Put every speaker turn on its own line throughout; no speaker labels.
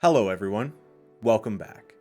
Hello everyone, welcome back.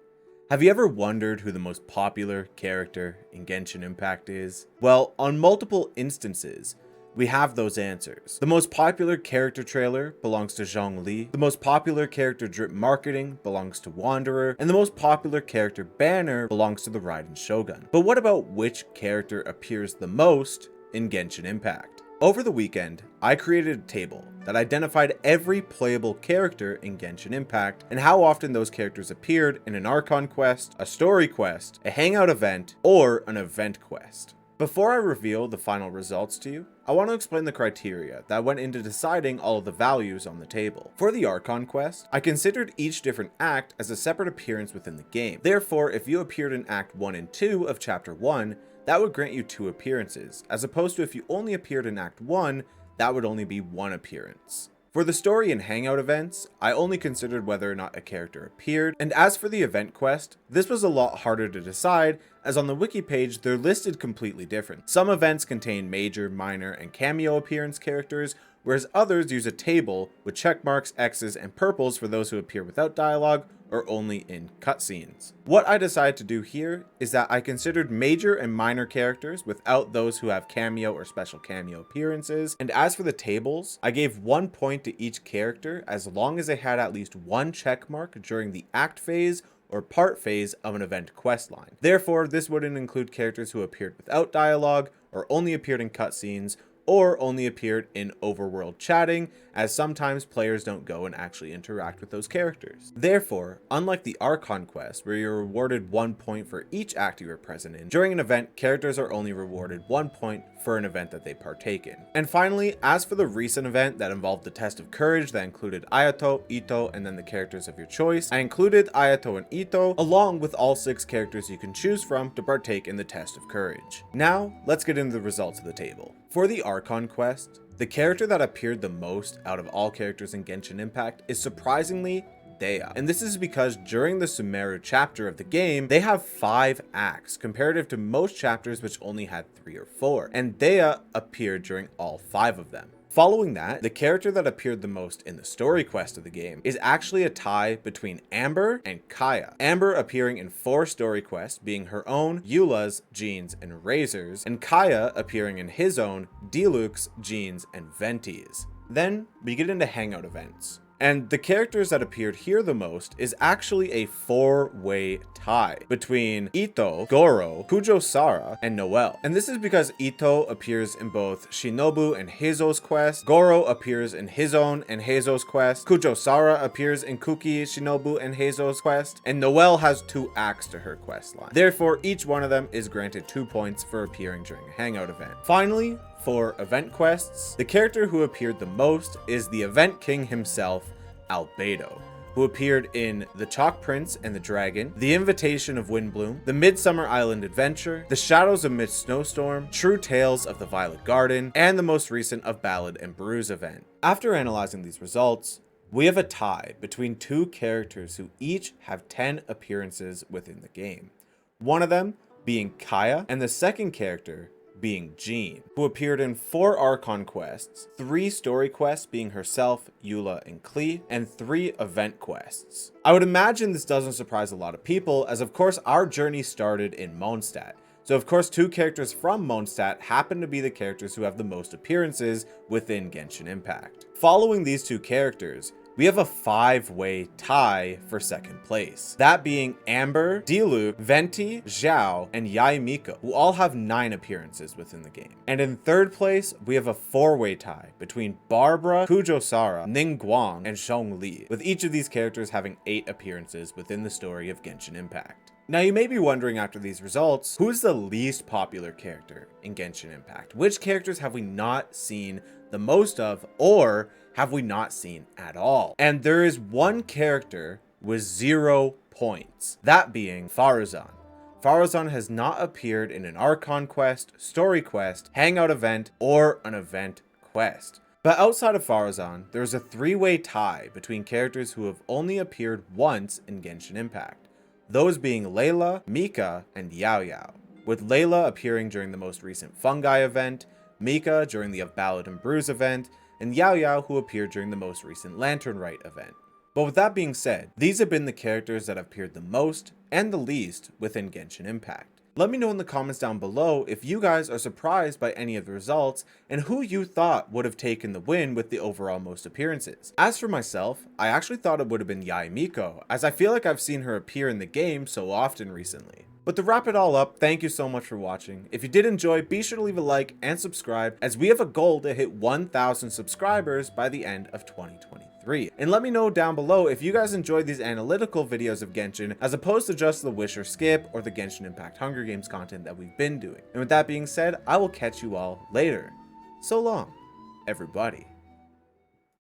Have you ever wondered who the most popular character in Genshin Impact is? Well, on multiple instances, we have those answers. The most popular character trailer belongs to Zhongli, the most popular character drip marketing belongs to Wanderer, and the most popular character banner belongs to the Raiden Shogun. But what about which character appears the most in Genshin Impact? Over the weekend, I created a table that identified every playable character in Genshin Impact and how often those characters appeared in an Archon quest, a story quest, a hangout event, or an event quest. Before I reveal the final results to you, I want to explain the criteria that went into deciding all of the values on the table. For the Archon quest, I considered each different act as a separate appearance within the game. Therefore, if you appeared in Act 1 and 2 of Chapter 1, that would grant you 2 appearances, as opposed to if you only appeared in Act 1, that would only be 1 appearance. For the story and hangout events, I only considered whether or not a character appeared, and as for the event quest, this was a lot harder to decide, as on the wiki page they're listed completely different. Some events contain major, minor, and cameo appearance characters, whereas others use a table with check marks, X's, and purples for those who appear without dialogue or only in cutscenes. What I decided to do here is that I considered major and minor characters without those who have cameo or special cameo appearances, and as for the tables, I gave 1 point to each character as long as they had at least 1 check mark during the act phase or part phase of an event questline. Therefore, this wouldn't include characters who appeared without dialogue or only appeared in cutscenes or only appeared in overworld chatting, as sometimes players don't go and actually interact with those characters. Therefore, unlike the Archon quest, where you're rewarded 1 point for each act you were present in, during an event, characters are only rewarded 1 point for an event that they partake in. And finally, as for the recent event that involved the test of courage that included Ayato, Ito, and then the characters of your choice, I included Ayato and Ito, along with all 6 characters you can choose from to partake in the test of courage. Now, let's get into the results of the table. For the Archon quest, the character that appeared the most out of all characters in Genshin Impact is surprisingly Dehya. And this is because during the Sumeru chapter of the game, they have 5 acts, comparative to most chapters which only had 3 or 4, and Dehya appeared during all 5 of them. Following that, the character that appeared the most in the story quest of the game is actually a tie between Amber and Kaya. Amber appearing in 4 story quests, being her own, Eula's, Jean's, and Razor's, and Kaya appearing in his own, Diluc's, Jean's, and Venti's. Then we get into hangout events. And the characters that appeared here the most is actually a 4-way tie between Ito, Goro, Kujo-Sara, and Noelle. And this is because Ito appears in both Shinobu and Heizo's quest, Goro appears in his own and Heizo's quest, Kujo-Sara appears in Kuki, Shinobu, and Heizo's quest, and Noelle has 2 acts to her quest line. Therefore, each one of them is granted 2 points for appearing during a hangout event. Finally, for event quests, the character who appeared the most is the event king himself, Albedo, who appeared in The Chalk Prince and the Dragon, The Invitation of Windbloom, The Midsummer Island Adventure, The Shadows Amidst Snowstorm, True Tales of the Violet Garden, and the most recent of Ballad and Bruise event. After analyzing these results, we have a tie between 2 characters who each have 10 appearances within the game. One of them being Kaya, and the second character being Jean, who appeared in 4 Archon quests, 3 story quests being herself, Eula, and Klee, and 3 event quests. I would imagine this doesn't surprise a lot of people, as of course our journey started in Mondstadt. So of course 2 characters from Mondstadt happen to be the characters who have the most appearances within Genshin Impact. Following these 2 characters, we have a 5-way tie for second place. That being Amber, Diluc, Venti, Xiao, and Yae Miko, who all have 9 appearances within the game. And in third place, we have a 4-way tie between Barbara, Kujo-Sara, Ningguang, and Zhongli, with each of these characters having 8 appearances within the story of Genshin Impact. Now you may be wondering after these results, who's the least popular character in Genshin Impact? Which characters have we not seen the most of, or have we not seen at all? And there is one character with 0 points, that being Faruzan. Faruzan has not appeared in an Archon quest, story quest, hangout event, or an event quest. But outside of Faruzan, there's a 3-way tie between characters who have only appeared once in Genshin Impact. Those being Layla, Mika, and Yao Yao, with Layla appearing during the most recent Fungi event, Mika during the Of Ballad and Bruise event, and Yao Yao who appeared during the most recent Lantern Rite event. But with that being said, these have been the characters that have appeared the most and the least within Genshin Impact. Let me know in the comments down below if you guys are surprised by any of the results and who you thought would have taken the win with the overall most appearances. As for myself, I actually thought it would have been Yae, as I feel like I've seen her appear in the game so often recently. But to wrap it all up, thank you so much for watching. If you did enjoy, be sure to leave a like and subscribe, as we have a goal to hit 1,000 subscribers by the end of 2023. And let me know down below if you guys enjoyed these analytical videos of Genshin as opposed to just the Wish or Skip or the Genshin Impact Hunger Games content that we've been doing. And with that being said, I will catch you all later. So long, everybody.